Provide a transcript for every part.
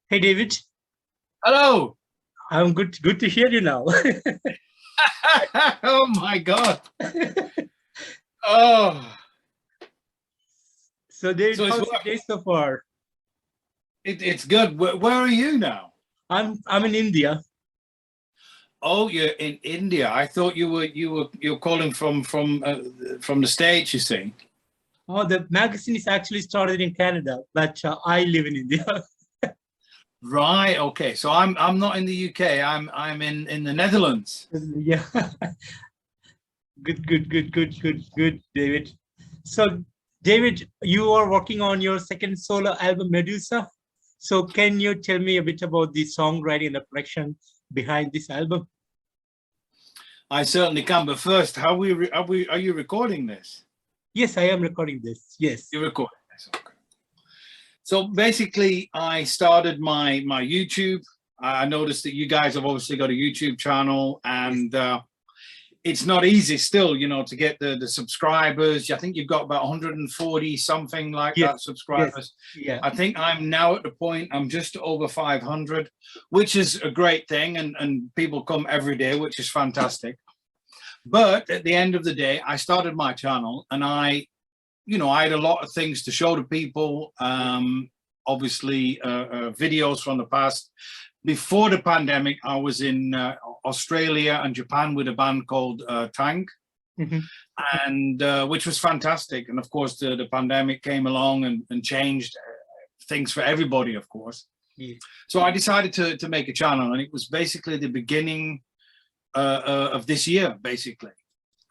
Hey David, Hello. I'm good. Good to hear you now. Oh my God. Oh, So David, so it's how's your day working. so far? It's good. Where are you now? I'm in India. Oh, you're in India. I thought you're calling from the States, you see. Oh, the magazine is actually started in Canada, but I live in India. Right. Okay. So I'm not in the UK. I'm in the Netherlands. Yeah, good, David. So David, you are working on your second solo album, Medusa. So can you tell me a bit about the songwriting and the production behind this album? I certainly can. But first, are you recording this? Yes, I am recording this. Yes. You're recording this. Okay. So basically, I started my YouTube. I noticed that you guys have obviously got a YouTube channel, Yes. and it's not easy still, to get the subscribers. I think you've got about 140 something like Yes. that Yes. subscribers. Yeah. I think I'm now at the point I'm just over 500, which is a great thing, and people come every day, which is fantastic. But at the end of the day, I started my channel, and I had a lot of things to show to people. Obviously, videos from the past. Before the pandemic, I was in Australia and Japan with a band called Tank, Mhm. and which was fantastic. And of course, the pandemic came along and changed things for everybody, of course. Yeah. So I decided to make a channel, and it was basically the beginning of this year, basically.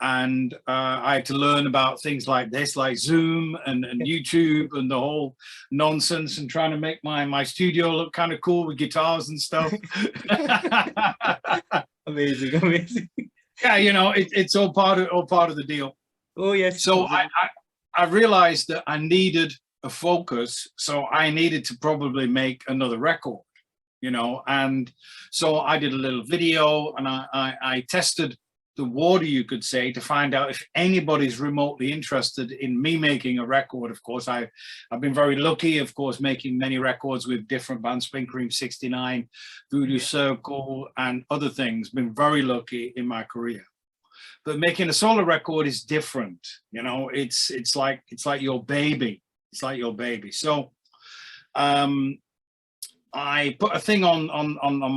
And I had to learn about things like this, like Zoom and YouTube and the whole nonsense, and trying to make my studio look kind of cool with guitars and stuff. Amazing, amazing. Yeah, it's all part of the deal. Oh yes, So I, absolutely. I I realized that I needed a focus, so I needed to probably make another record, and so I did a little video, and I tested the water, you could say, to find out if anybody's remotely interested in me making a record. Of course, I've been very lucky, of course, making many records with different bands, Spring Cream 69, Voodoo Yeah. Circle, and other things. Been very lucky in my career. But making a solo record is different. It's like your baby. It's like your baby. So um, I put a thing on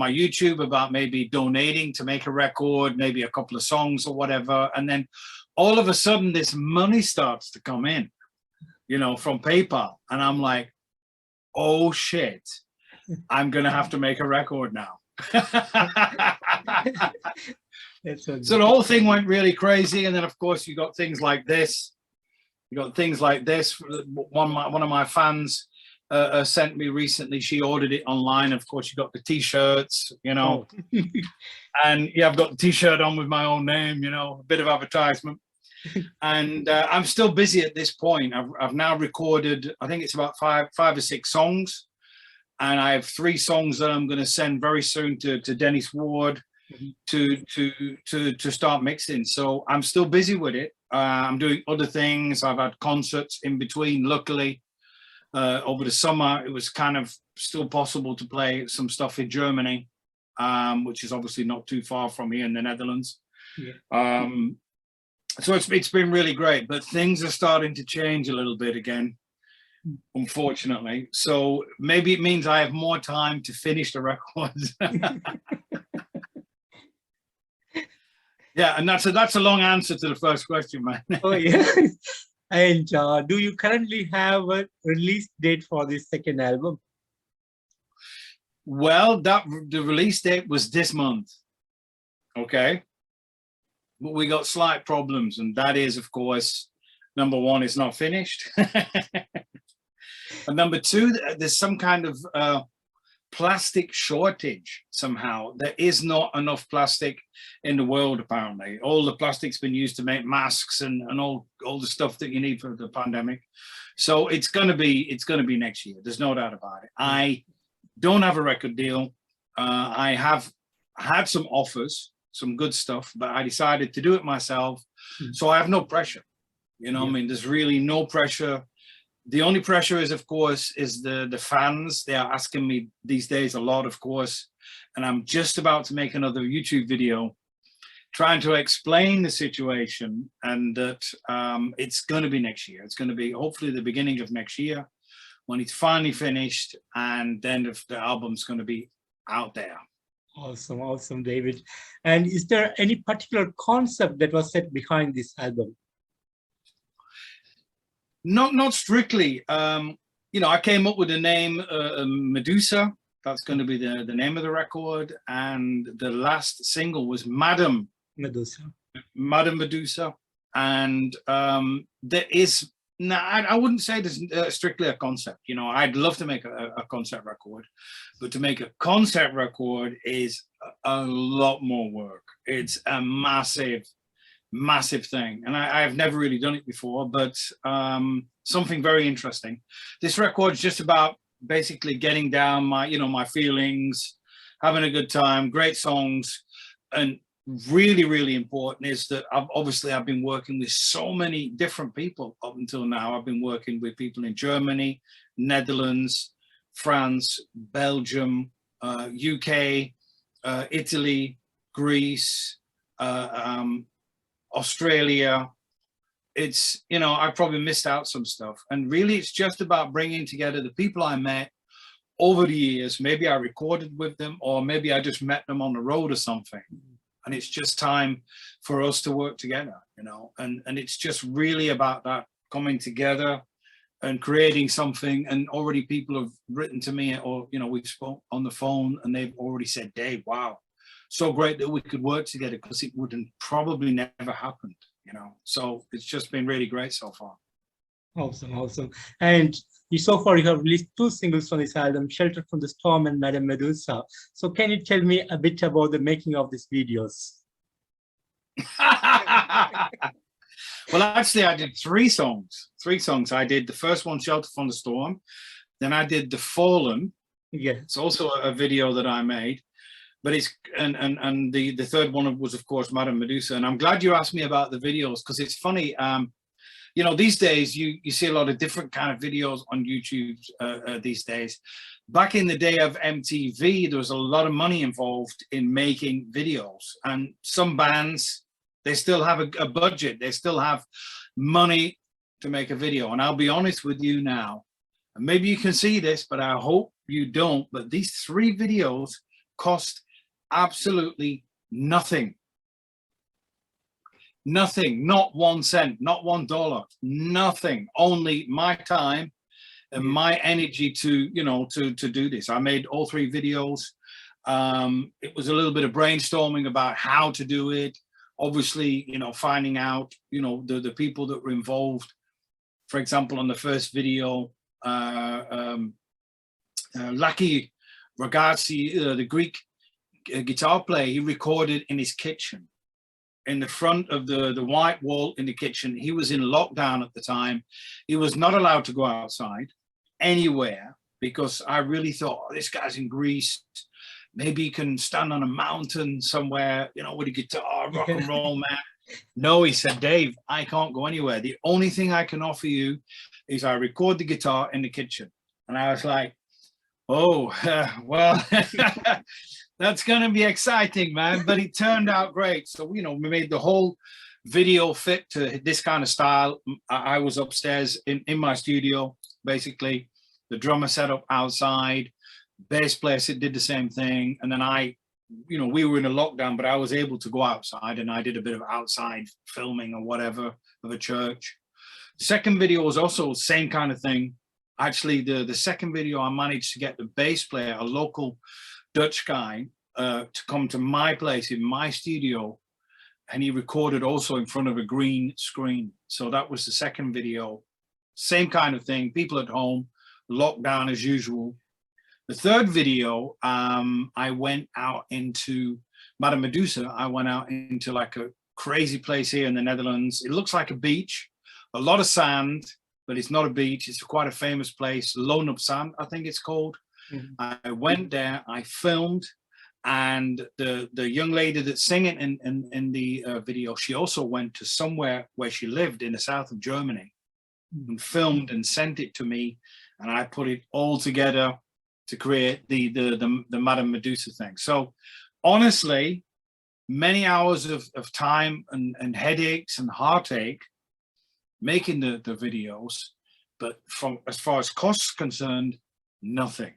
my YouTube about maybe donating to make a record, maybe a couple of songs or whatever. And then all of a sudden this money starts to come in, from PayPal. And I'm like, oh shit, I'm gonna have to make a record now. That's so So good. the whole thing went really crazy. And then of course you got things like this. You got things like this. One of my fans sent me recently. She ordered it online. Of course, you got the T-shirts, Oh, and yeah, I've got the T-shirt on with my own name, a bit of advertisement. And I'm still busy at this point. I've now recorded, I think it's about five or six songs, and I have 3 songs that I'm going to send very soon to Dennis Ward mhm. to start mixing. So I'm still busy with it. I'm doing other things. I've had concerts in between. Luckily, over the summer, it was kind of still possible to play some stuff in Germany, which is obviously not too far from here in the Netherlands. Yeah. So it's been really great, but things are starting to change a little bit again, unfortunately. So maybe it means I have more time to finish the records. Yeah, and that's a long answer to the first question, man. Oh yeah. And do you currently have a release date for this second album? Well, the release date was this month, okay? But we got slight problems, and that is, of course, number one, it's not finished. And number two, there's some kind of plastic shortage somehow. There is not enough plastic in the world, apparently. All the plastic's been used to make masks and all the stuff that you need for the pandemic. So it's gonna be next year. There's no doubt about it. I don't have a record deal. I have had some offers, some good stuff, but I decided to do it myself. Mhm. So I have no pressure. I Yeah. mean, there's really no pressure. The only pressure is, of course, is the fans. They are asking me these days a lot, of course, and I'm just about to make another YouTube video trying to explain the situation, and that it's going to be next year. It's going to be hopefully the beginning of next year when it's finally finished, and then the album's going to be out there. Awesome, awesome, David. And is there any particular concept that was set behind this album? Not strictly. You know, I came up with the name Medusa. That's going to be the name of the record, and the last single was Madam Medusa. And there is, I wouldn't say there's strictly a concept. You know, I'd love to make a concept record, but to make a concept record is a lot more work. It's a massive thing, and I've never really done it before, but something very interesting. This record's just about basically getting down my feelings, having a good time, great songs. And really important is that I've been working with so many different people up until now. I've been working with people in Germany, Netherlands, France, Belgium, UK, Italy, Greece, Australia. It's, you know, I probably missed out some stuff, and really it's just about bringing together the people I met over the years. Maybe I recorded with them, or maybe I just met them on the road or something, and it's just time for us to work together, you know, and it's just really about that coming together and creating something. And already people have written to me, or, you know, we've spoke on the phone, and they've already said, Dave, wow, so great that we could work together, because it wouldn't probably never happened, you know. So it's just been really great so far. Awesome. And so far you have released 2 singles from this album, Shelter from the Storm and Madam Medusa. So can you tell me a bit about the making of these videos? Well, actually I did 3 songs. I did the first one, Shelter from the Storm. Then I did The Fallen. Yeah, it's also a video that I made. But it's, and the third one was, of course, Madam Medusa. And I'm glad you asked me about the videos, because it's funny. You know, these days you see a lot of different kind of videos on YouTube these days. Back in the day of MTV, there was a lot of money involved in making videos. And some bands, they still have a budget. They still have money to make a video. And I'll be honest with you now, and maybe you can see this, but I hope you don't. But these 3 videos cost absolutely nothing. Not 1 cent, not $1, nothing. Only my time and my energy to, you know, to do this. I made all 3 videos. It was a little bit of brainstorming about how to do it. Obviously, you know, finding out, you know, the people that were involved. For example, on the first video, Lucky Ragazzi, the Greek guitar player, he recorded in his kitchen, in the front of the white wall in the kitchen. He was in lockdown at the time. He was not allowed to go outside anywhere, because I really thought, oh, this guy's in Greece. Maybe he can stand on a mountain somewhere, you know, with a guitar, rock and roll, man. No, he said, Dave, I can't go anywhere. The only thing I can offer you is I record the guitar in the kitchen. And I was like, oh, well, that's going to be exciting, man. But it turned out great. So, you know, we made the whole video fit to this kind of style. I was upstairs in my studio, basically. The drummer set up outside. Bass player did the same thing. And then you know, we were in a lockdown, but I was able to go outside, and I did a bit of outside filming or whatever of a church. The second video was also the same kind of thing. Actually, the second video, I managed to get the bass player, a local Dutch guy, to come to my place in my studio, and he recorded also in front of a green screen. So that was the second video. Same kind of thing, people at home, lockdown as usual. The third video, I went out into Madame Medusa. I went out into like a crazy place here in the Netherlands. It looks like a beach, a lot of sand, but it's not a beach. It's quite a famous place, Loon op Zand, I think it's called. Mm-hmm. I went there, I filmed, and the young lady that's singing in the video, she also went to somewhere where she lived in the south of Germany. and filmed and sent it to me, and I put it all together to create the Madame Medusa thing. So honestly, many hours of time and headaches and heartache making the videos, but from as far as costs concerned, nothing.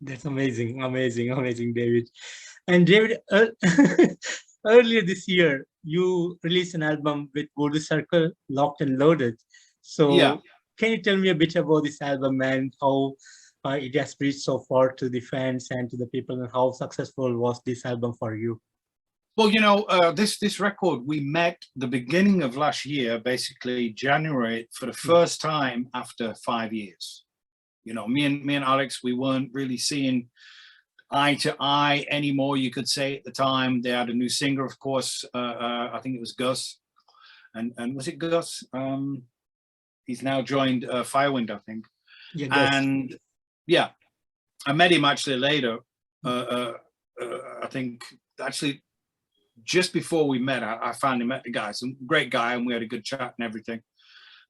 That's amazing, amazing, amazing, David. And David, earlier this year, you released an album with Voodoo Circle, Locked and Loaded. So, Yeah. can you tell me a bit about this album and how it has reached so far to the fans and to the people, and how successful was this album for you? Well, you know, this record, we met the beginning of last year, basically January, for the first time after 5 years. You know, me and Alex, we weren't really seeing eye to eye anymore, you could say, at the time. They had a new singer, of course. I think it was Gus. And was it Gus? He's now joined Firewind, I think. Yeah, Gus. And yeah, I met him actually later. I think actually just before we met, I finally met the guy. Some great guy, and we had a good chat and everything.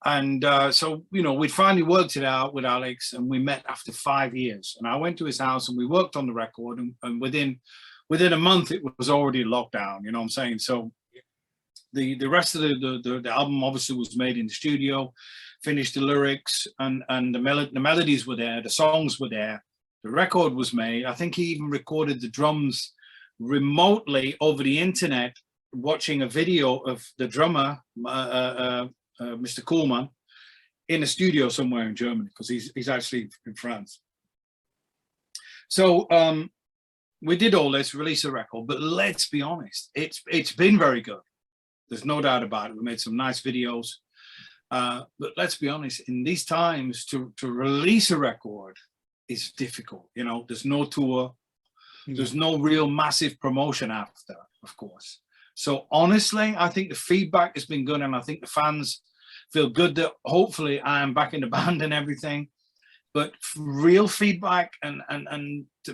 And so, you know, we finally worked it out with Alex, and we met after 5 years. And I went to his house and we worked on the record, and within a month it was already locked down, you know what I'm saying? So the rest of the album obviously was made in the studio, finished the lyrics, and the melodies were there, the songs were there, the record was made. I think he even recorded the drums remotely over the internet, watching a video of the drummer, Mr. Koolman, in a studio somewhere in Germany, because he's actually in France. So we did all this, release a record, but let's be honest, it's been very good. There's no doubt about it. We made some nice videos, but let's be honest, in these times to release a record is difficult. You know, there's no tour, there's no real massive promotion after, of course. So honestly, I think the feedback has been good, and I think the fans feel good that hopefully I am back in the band and everything. But real feedback and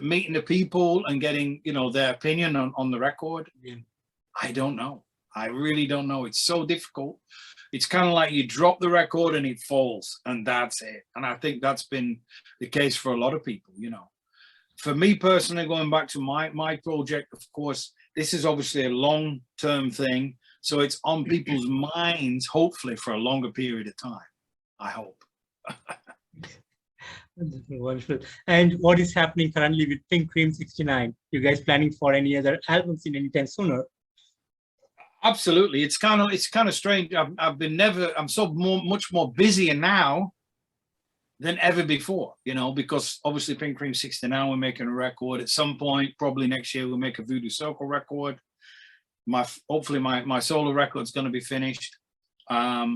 meeting the people and getting, you know, their opinion on the record, I don't know. I really don't know. It's so difficult. It's kind of like you drop the record and it falls, and that's it. And I think that's been the case for a lot of people, you know. For me personally, going back to my project, of course, this is obviously a long-term thing. So it's on people's minds, hopefully, for a longer period of time, I hope. Wonderful. And what is happening currently with Pink Cream 69? You guys planning for any other albums in anytime sooner? Absolutely. It's kind of strange. I'm so much more busier now than ever before, you know, because obviously Pink Cream 69, we're making a record. At some point, probably next year, we'll make a Voodoo Circle record. Hopefully my solo record's going to be finished. A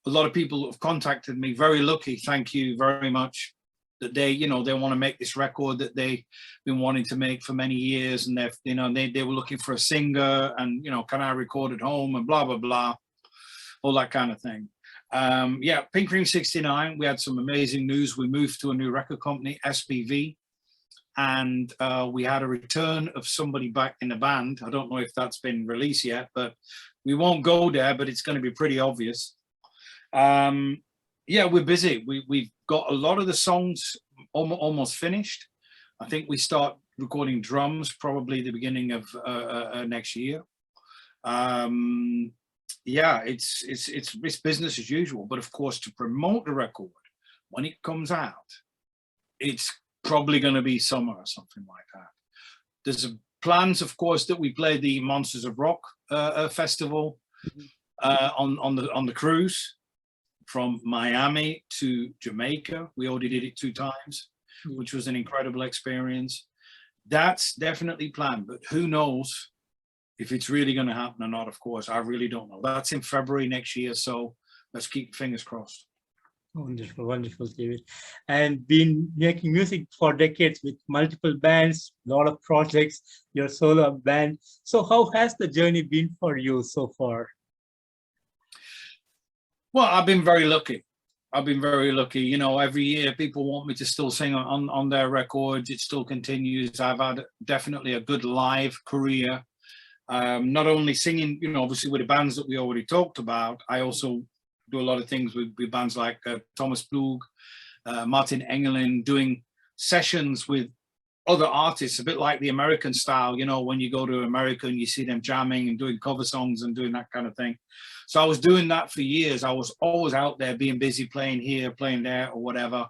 lot of people have contacted me, very lucky, thank you very much, that they, you know, they want to make this record that they've been wanting to make for many years, and they've, you know, they were looking for a singer, and, you know, can I record at home, and blah blah blah, all that kind of thing. Yeah, Pink Cream 69, we had some amazing news. We moved to a new record company, SPV, and we had a return of somebody back in the band. I don't know if that's been released yet, but we won't go there, but it's going to be pretty obvious. Yeah, we're busy. We've got a lot of the songs almost finished. I think we start recording drums probably the beginning of next year. Yeah, it's business as usual. But of course, to promote the record when it comes out, it's probably going to be summer or something like that. There's plans, of course, that we play the Monsters of Rock festival on the cruise from Miami to Jamaica. We already did it 2 times, which was an incredible experience. That's definitely planned, but who knows if it's really going to happen or not. Of course, I really don't know. That's in February next year, so let's keep fingers crossed. Wonderful, wonderful, David. And been making music for decades with multiple bands, a lot of projects, your solo band. So how has the journey been for you so far? Well, I've been very lucky. I've been very lucky. You know, every year people want me to still sing on their records. It still continues. I've had definitely a good live career. Not only singing, you know, obviously with the bands that we already talked about, I also do a lot of things with bands like Thomas Plug, Martin Engelin, doing sessions with other artists, a bit like the American style, you know, when you go to America and you see them jamming and doing cover songs and doing that kind of thing. So I was doing that for years. I was always out there being busy, playing here, playing there, or whatever.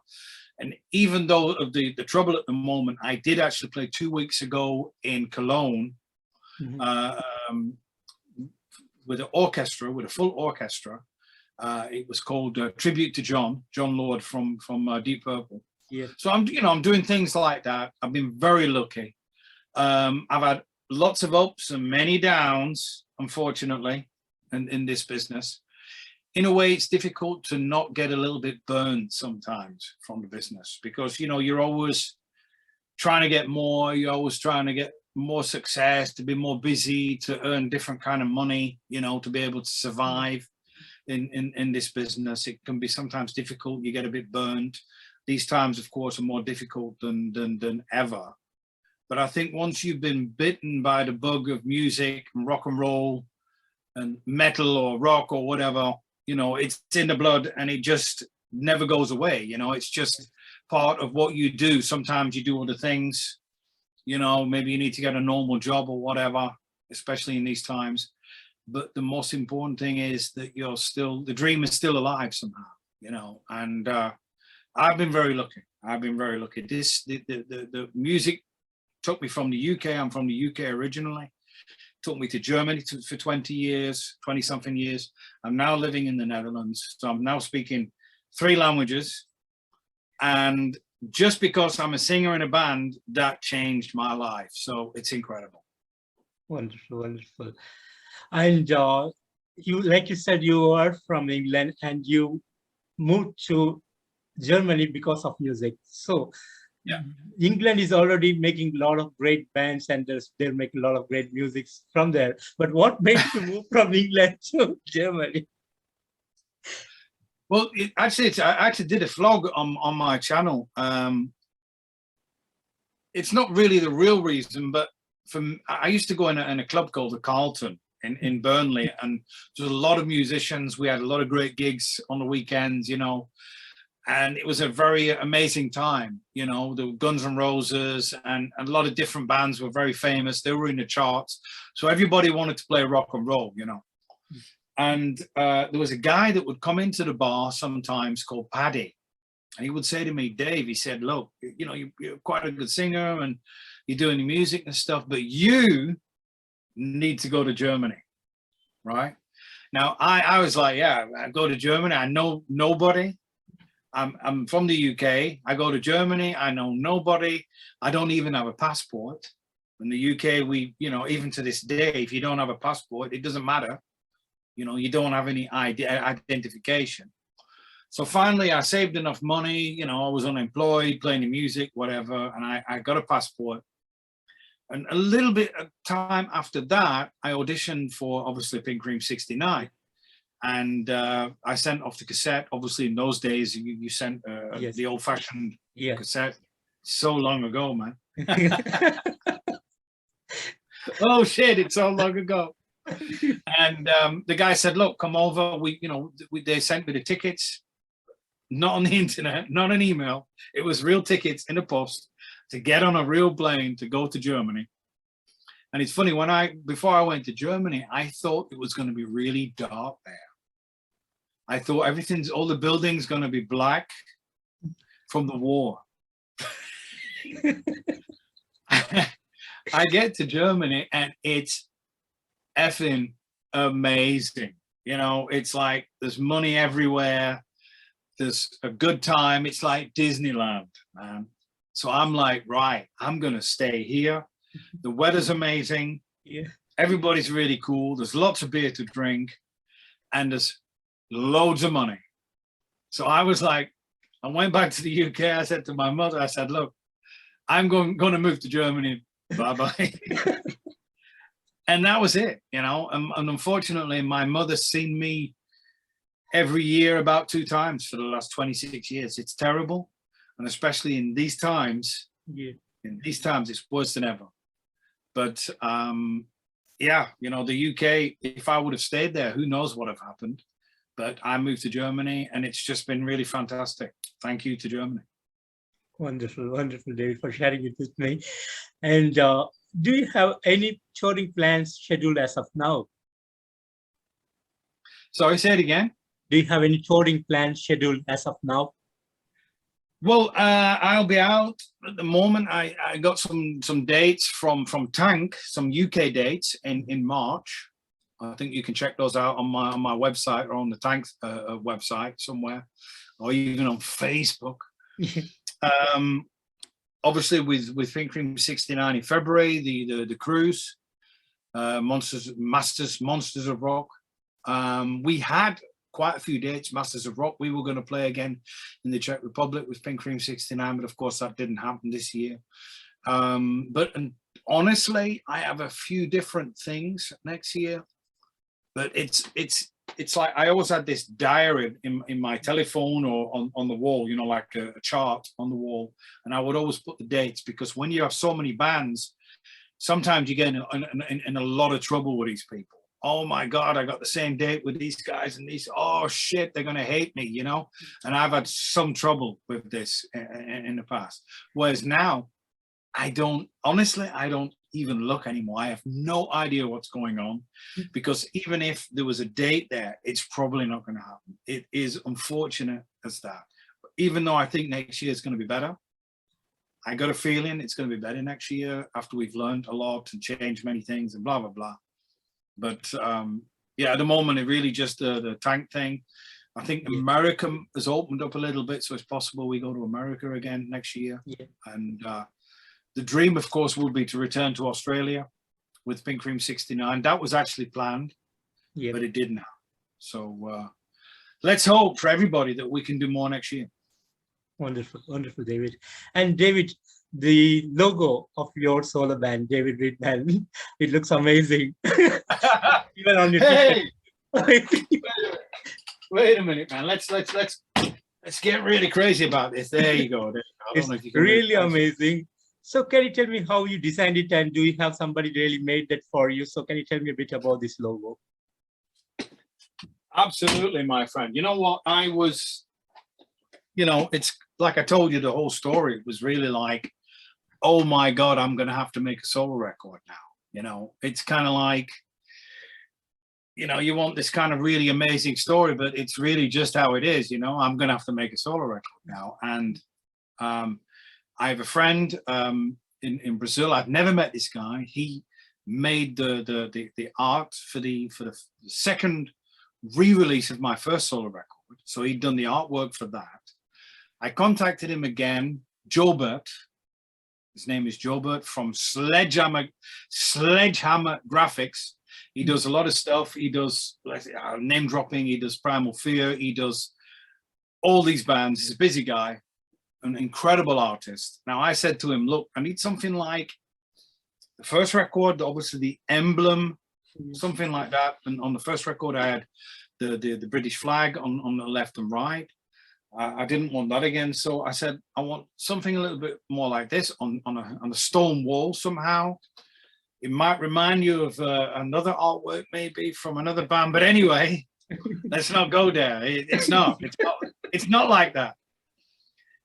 And even though of the trouble at the moment, I did actually play 2 weeks ago in Cologne, with an orchestra, with a full orchestra. It was called Tribute to John Lord from Deep Purple. Yeah. So I'm doing things like that. I've been very lucky. I've had lots of ups and many downs, unfortunately, in this business. In a way, it's difficult to not get a little bit burned sometimes from the business, because, you know, you're always trying to get more, you're always trying to get more success, to be more busy, to earn different kind of money, you know, to be able to survive in this business. It can be sometimes difficult. You get a bit burned. These times, of course, are more difficult than ever. But I think once you've been bitten by the bug of music and rock and roll and metal or rock or whatever, you know, it's in the blood and it just never goes away. You know, it's just part of what you do. Sometimes you do other things, you know, maybe you need to get a normal job or whatever, especially in these times. But the most important thing is that you're still, the dream is still alive somehow, you know, and I've been very lucky. I've been very lucky. The music took me from the UK. I'm from the UK originally. Took me to Germany for 20 years, 20 something years. I'm now living in the Netherlands. So I'm now speaking 3 languages. And just because I'm a singer in a band, that changed my life. So it's incredible. Wonderful, wonderful. And you, like you said, you are from England and you moved to Germany because of music. So yeah, England is already making a lot of great bands and they're making a lot of great music from there. But what made you move from England to Germany? Well, I actually did a vlog on my channel. It's not really the real reason, but I used to go in a club called the Carlton in Burnley, and there's a lot of musicians. We had a lot of great gigs on the weekends, you know, and it was a very amazing time. You know, the Guns N' Roses and a lot of different bands were very famous. They were in the charts, so everybody wanted to play rock and roll, you know. And there was a guy that would come into the bar sometimes called Paddy, and he would say to me, Dave, he said, look, you know, you're quite a good singer and you're doing the music and stuff, but you need to go to Germany, right? Now, I was like, yeah, I go to Germany. I know nobody. I'm from the UK. I go to Germany. I know nobody. I don't even have a passport. In the UK, you know, even to this day, if you don't have a passport, it doesn't matter. You know, you don't have any identification. So finally, I saved enough money. You know, I was unemployed, playing the music, whatever, and I got a passport. And a little bit of time after that, I auditioned for, obviously, Pink Cream 69. And I sent off the cassette. Obviously, in those days, you sent yes. the old-fashioned yeah. cassette. So long ago, man. Oh, shit, it's so long ago. And the guy said, look, come over. They sent me the tickets, not on the internet, not an email. It was real tickets in the post to get on a real plane to go to Germany. And it's funny, before I went to Germany, I thought it was going to be really dark there. I thought all the buildings going to be black from the war. I get to Germany and it's effing amazing. You know, it's like there's money everywhere. There's a good time. It's like Disneyland, man. So I'm like, right, I'm going to stay here. The weather's amazing. Yeah. Everybody's really cool. There's lots of beer to drink and there's loads of money. So I was like, I went back to the UK. I said to my mother, I said, look, I'm going to move to Germany. Bye-bye. And that was it, you know. And unfortunately, my mother's seen me every year about 2 times for the last 26 years. It's terrible. And especially in these times, it's worse than ever. But yeah, you know, the UK, if I would have stayed there, who knows what have happened. but I moved to Germany, and it's just been really fantastic. Thank you to Germany. Wonderful, wonderful, David, for sharing it with me. And do you have any touring plans scheduled as of now? Sorry, say it again. Do you have any touring plans scheduled as of now? Well, I'll be out at the moment. I got some dates from Tank, some UK dates in March. I think you can check those out on my website or on the Tank website somewhere, or even on Facebook. Obviously, with Pink Cream 69 in February, the cruise, Monsters of Rock. We had quite a few dates, Masters of Rock. We were going to play again in the Czech Republic with Pink Cream 69, but of course that didn't happen this year. But honestly, I have a few different things next year, but it's like I always had this diary in my telephone or on the wall, you know, like a chart on the wall, and I would always put the dates, because when you have so many bands, sometimes you get in a lot of trouble with these people. Oh my God, I got the same date with these guys, and these, oh shit, they're going to hate me, you know? And I've had some trouble with this in the past. Whereas now, I don't even look anymore. I have no idea what's going on, because even if there was a date there, it's probably not going to happen. It is unfortunate as that. But even though I think next year is going to be better, I got a feeling it's going to be better next year after we've learned a lot and changed many things and blah, blah, blah. But yeah, at the moment, it really just the Tank thing. I think America has opened up a little bit, so it's possible we go to America again next year. Yeah. And the dream, of course, would be to return to Australia with Pink Cream 69. That was actually planned, but it didn't happen. So let's hope for everybody that we can do more next year. Wonderful, wonderful, David. And David, the logo of your solo band, David Readman, it looks amazing. Even on your Wait a minute, man. Let's get really crazy about this. There you go. It's really amazing. So can you tell me how you designed it, and do you have somebody really made that for you? So can you tell me a bit about this logo? Absolutely, my friend. You know what? I was, you know, it's like I told you the whole story. It was really like, oh my God, I'm going to have to make a solo record now. You know, it's kind of like, you know, you want this kind of really amazing story, but it's really just how it is. You know, I'm going to have to make a solo record now. And I have a friend in Brazil. I've never met this guy. He made the art for the second re-release of my first solo record. So he'd done the artwork for that. I contacted him again, Jobert. His name is Jobert from Sledgehammer Graphics. He does a lot of stuff. He does name dropping. He does Primal Fear. He does all these bands. He's a busy guy, an incredible artist. Now I said to him, look, I need something like the first record, obviously the emblem, something like that. And on the first record, I had the British flag on the left and right. I didn't want that again. So I said, I want something a little bit more like this on a stone wall somehow. It might remind you of another artwork maybe from another band. But anyway, let's not go there. It's not like that.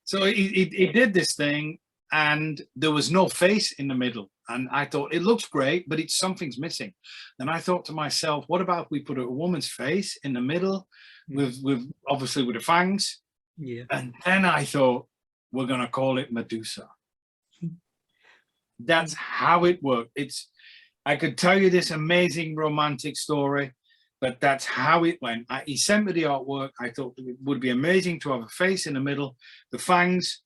So he did this thing, and there was no face in the middle. And I thought, it looks great, but something's missing. And I thought to myself, what about if we put a woman's face in the middle with obviously with the fangs? Yeah. And then I thought, we're going to call it Medusa. That's how it worked. I could tell you this amazing romantic story, but that's how it went. He sent me the artwork. I thought it would be amazing to have a face in the middle, the fangs.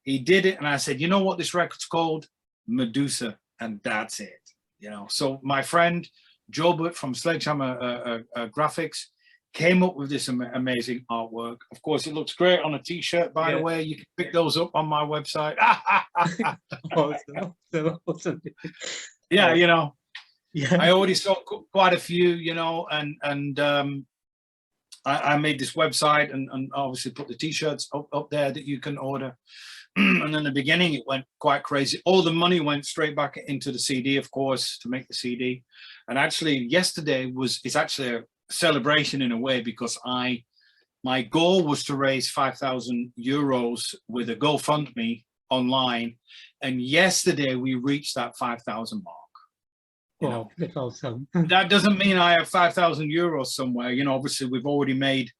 He did it. And I said, you know what this record's called? Medusa. And that's it. You know, so my friend Jobert from Sledgehammer Graphics came up with this amazing artwork. Of course, it looks great on a t-shirt, by the way. You can pick those up on my website. Awesome. Yeah, you know, I already saw quite a few, you know, and I made this website and obviously put the t-shirts up there that you can order. And in the beginning, it went quite crazy. All the money went straight back into the CD, of course, to make the CD. And actually, yesterday it's actually a celebration in a way, because my goal was to raise 5,000 euros with a GoFundMe online, and yesterday we reached that 5,000 mark. Wow, that's awesome. That doesn't mean I have 5,000 euros somewhere. Obviously we've already made,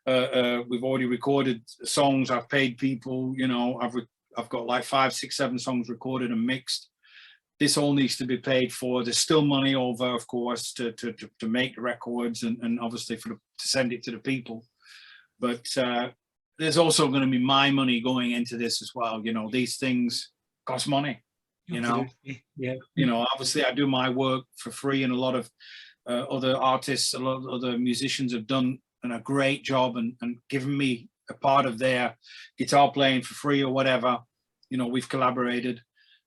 we've already recorded songs. I've paid people. I've got like 5, 6, 7 songs recorded and mixed. This all needs to be paid for. There's still money over, of course, to make the records and obviously to send it to the people. But there's also going to be my money going into this as well. These things cost money. Yeah. Obviously I do my work for free, and a lot of other artists, a lot of other musicians have done a great job and given me a part of their guitar playing for free or whatever. We've collaborated.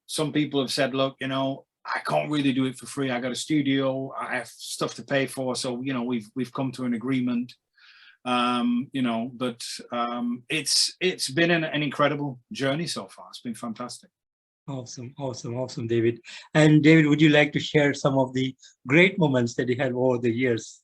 Some people have said, look, I can't really do it for free. I got a studio, I have stuff to pay for. So, we've come to an agreement. But it's been an incredible journey so far. It's been fantastic. Awesome, David. And David, would you like to share some of the great moments that you had over the years?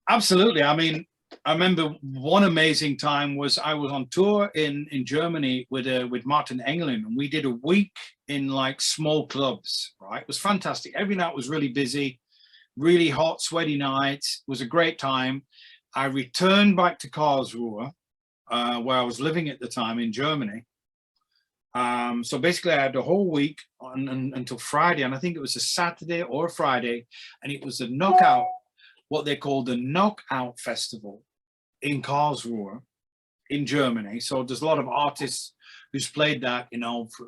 Absolutely. I mean, I remember one amazing time was I was on tour in Germany with Martin Englund, and we did a week in like small clubs, right? It was fantastic. Every night was really busy, really hot, sweaty nights. It was a great time. I returned back to Karlsruhe, where I was living at the time in Germany. So basically I had the whole week until Friday, and I think it was a Saturday or a Friday, and it was a knockout, what they call the Knockout Festival in Karlsruhe in Germany. So there's a lot of artists who's played that, for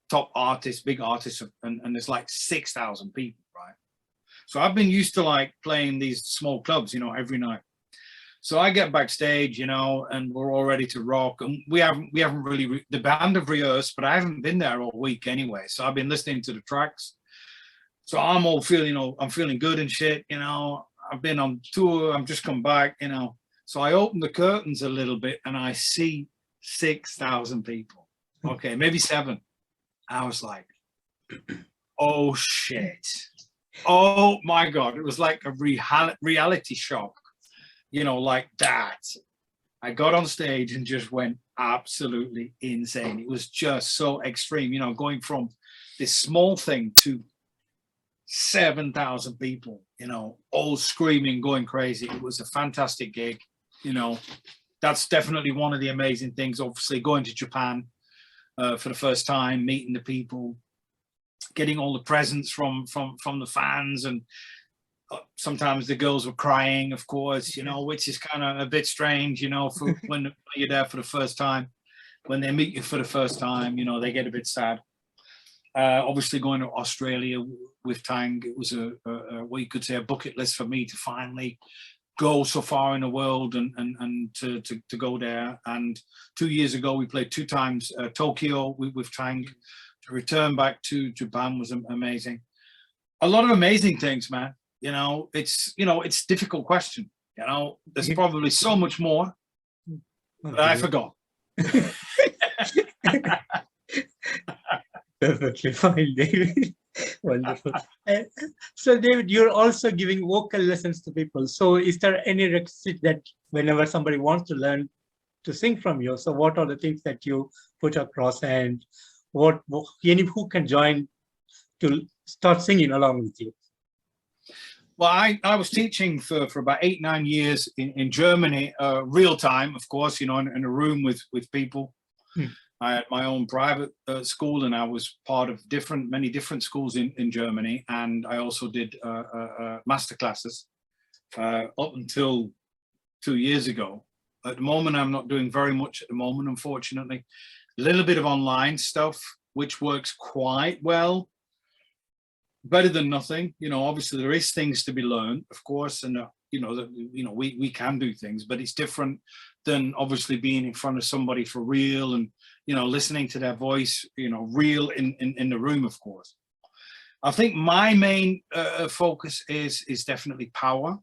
top artists, big artists, and there's like 6,000 people, right? So I've been used to like playing these small clubs, every night. So I get backstage, and we're all ready to rock. And we haven't really, the band have rehearsed, but I haven't been there all week anyway. So I've been listening to the tracks. So I'm all feeling, I'm feeling good and shit, I've been on tour, I've just come back, So I open the curtains a little bit and I see 6,000 people. Okay, maybe 7. I was like, oh shit. Oh my God. It was like a reality shock. Like that. I got on stage and just went absolutely insane. It was just so extreme, going from this small thing to 7,000 people, all screaming, going crazy. It was a fantastic gig. That's definitely one of the amazing things. Obviously, going to Japan for the first time, meeting the people, getting all the presents from the fans, and sometimes the girls were crying, of course, which is kind of a bit strange, for when you're there for the first time. When they meet you for the first time, they get a bit sad. Obviously, going to Australia with Tang, it was what you could say a bucket list for me to finally go so far in the world and to go there. And 2 years ago, we played 2 times Tokyo with Tang. To return back to Japan was amazing. A lot of amazing things, man. It's a difficult question. There's probably so much more, but I forgot. Perfectly fine, David. Wonderful. So, David, you're also giving vocal lessons to people. So, is there any requisite that whenever somebody wants to learn to sing from you, so what are the things that you put across, and who can join to start singing along with you? Well, I was teaching for about 8, 9 years in Germany, real time, of course, in a room with people. I had my own private school, and I was part of many different schools in Germany. And I also did master classes up until 2 years ago. At the moment, I'm not doing very much at the moment, unfortunately. A little bit of online stuff, which works quite well. Better than nothing. Obviously there is things to be learned, of course, and we can do things, but it's different than obviously being in front of somebody for real and listening to their voice, real in the room, of course. I think my main focus is definitely power,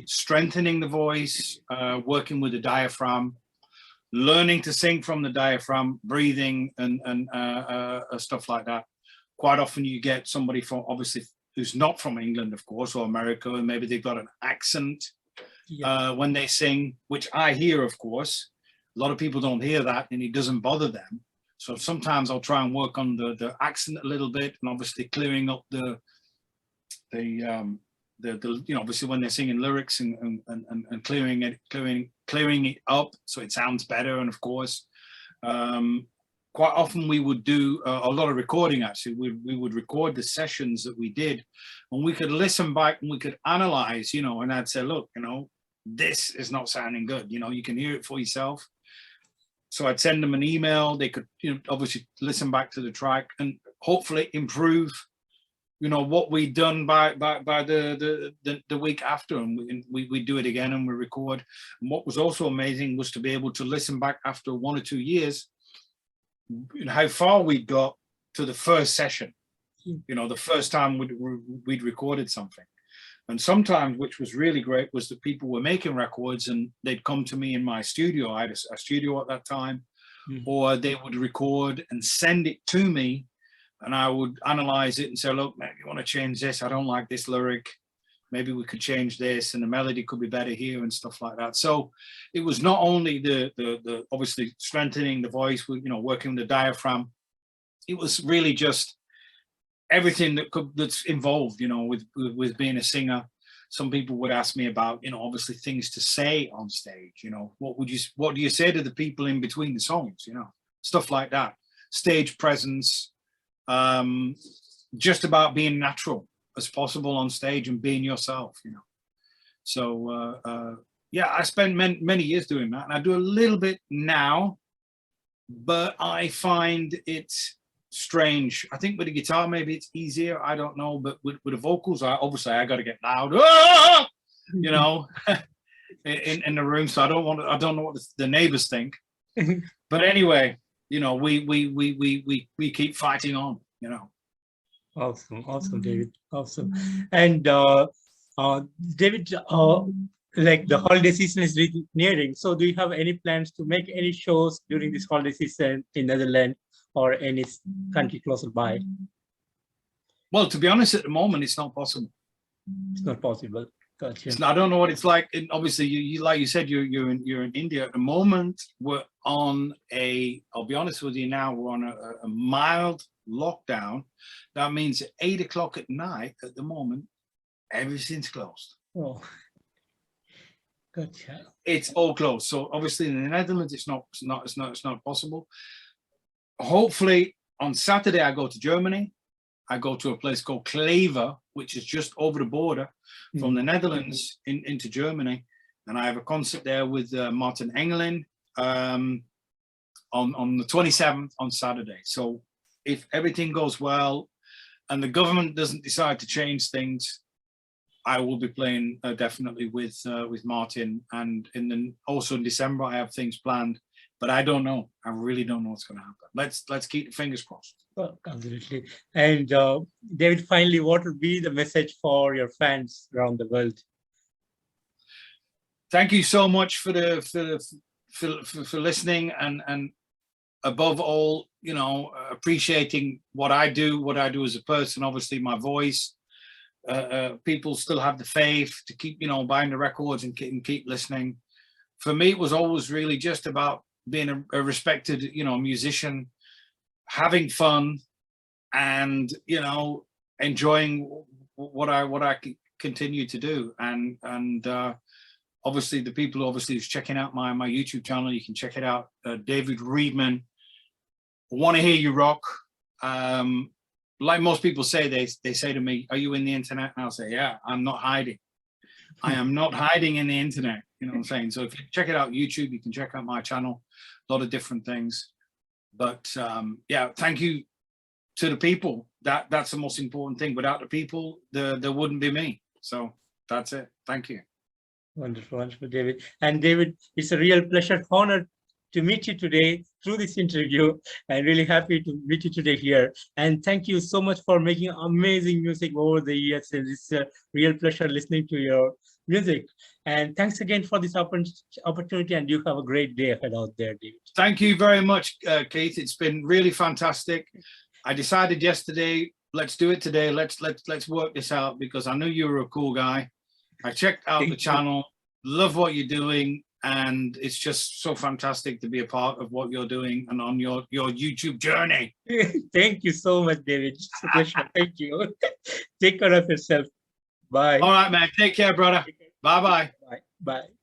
strengthening the voice, working with the diaphragm, learning to sing from the diaphragm, breathing and stuff like that. Quite often you get somebody from obviously who's not from England, of course, or America, and maybe they've got an accent when they sing, which I hear, of course. A lot of people don't hear that, and it doesn't bother them. So sometimes I'll try and work on the accent a little bit, and obviously clearing up the obviously when they're singing lyrics and clearing it up so it sounds better. And of course, quite often we would do a lot of recording. Actually, we would record the sessions that we did, and we could listen back and we could analyze, and I'd say, look, this is not sounding good. You can hear it for yourself. So I'd send them an email. They could, obviously listen back to the track and hopefully improve, what we'd done by the week after, and we do it again and we record. And what was also amazing was to be able to listen back after 1 or 2 years, how far we got to the first session, the first time we'd recorded something. And sometimes, which was really great, was that people were making records and they'd come to me in my studio. I had a studio at that time, or they would record and send it to me, and I would analyze it and say, look, maybe you want to change this. I don't like this lyric. Maybe we could change this, and the melody could be better here and stuff like that. So it was not only the obviously strengthening the voice, working the diaphragm. It was really just everything that's involved, with being a singer. Some people would ask me about, obviously things to say on stage. What do you say to the people in between the songs? Stuff like that. Stage presence, just about being natural as possible on stage and being yourself. So yeah, I spent many years doing that, and I do a little bit now, but I find it's strange. I think with the guitar maybe it's easier, I don't know, but with the vocals, I got to get loud, in the room, so I don't know what the neighbors think. But anyway, we keep fighting on. Awesome, David. Awesome. And David, like the holiday season is really nearing, so do you have any plans to make any shows during this holiday season in Netherlands or any country closer by? Well, to be honest, at the moment, it's not possible. It's not possible. Gotcha. I don't know what it's like. And obviously, you like you said, you're in India at the moment. We're on I'll be honest with you now, we're on a mild lockdown. That means at 8 o'clock at night at the moment, everything's closed. Oh, gotcha. It's all closed. So obviously in the Netherlands, it's not possible. Hopefully on Saturday I go to Germany. I go to a place called Kleve, which is just over the border from the Netherlands into Germany, and I have a concert there with Martin Engelin on the 27th on Saturday. So if everything goes well and the government doesn't decide to change things, I will be playing definitely with Martin, and also in December I have things planned. But I don't know. I really don't know what's going to happen. Let's keep the fingers crossed. Oh, absolutely. And David, finally, what would be the message for your fans around the world? Thank you so much for listening, and above all, appreciating what I do as a person. Obviously, my voice. People still have the faith to keep, buying the records and keep listening. For me, it was always really just about being a respected, musician, having fun, and enjoying what I continue to do. And obviously, the people who's checking out my YouTube channel, you can check it out. David Readman. Want to hear you rock. Like most people say, they say to me, "Are you in the internet?" And I'll say, "Yeah, I'm not hiding. I am not hiding in the internet." You know what I'm saying? So if you check it out YouTube, you can check out my channel, a lot of different things. But yeah, thank you to the people. That's the most important thing. Without the people, there wouldn't be me. So that's it. Thank you. Wonderful, wonderful, David. And David, it's a real pleasure, honor to meet you today through this interview. I'm really happy to meet you today here. And thank you so much for making amazing music over the years. And it's a real pleasure listening to your music. And thanks again for this opportunity, and you have a great day ahead out there, David. Thank you very much, Keith. It's been really fantastic. I decided yesterday let's do it today. Let's work this out, because I knew you were a cool guy. I checked out the channel, love what you're doing, and it's just so fantastic to be a part of what you're doing and on your YouTube journey. Thank you so much, David. It's a pleasure. Thank you. Take care of yourself. Bye. All right, man. Take care, brother. Bye-bye. Bye. Bye.